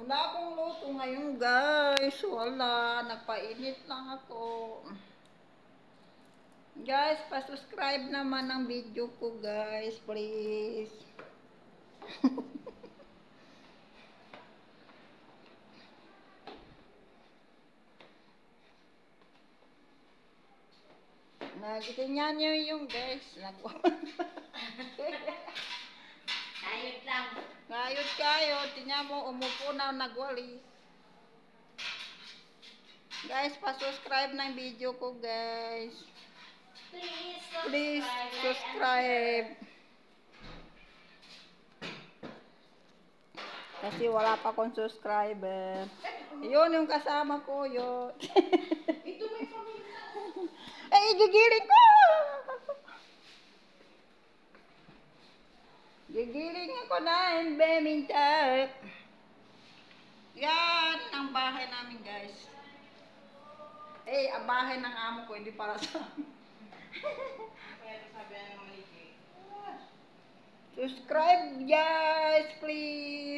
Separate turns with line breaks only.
Wala akong luto ngayon, guys. Wala. Nagpainit lang ako. Guys, pa-subscribe naman ang video ko, guys. Please. Tingnan nyo yung guys.
Ayot lang.
Ngayod kayo. Tingnan mo, umupo na nagwalis. Guys, pa-subscribe ng video ko, guys. Please subscribe. Kasi wala pa akong subscriber. Yun yung kasama ko, yun.
Ito may pamilya.
Ay, gigiling ko! Gigiling ako na in Bemintag. Yan ang bahay namin, guys. Eh, ang bahay ng amo ko, hindi para sa amin.
Kaya sabi ng maliki.
Subscribe, guys, please.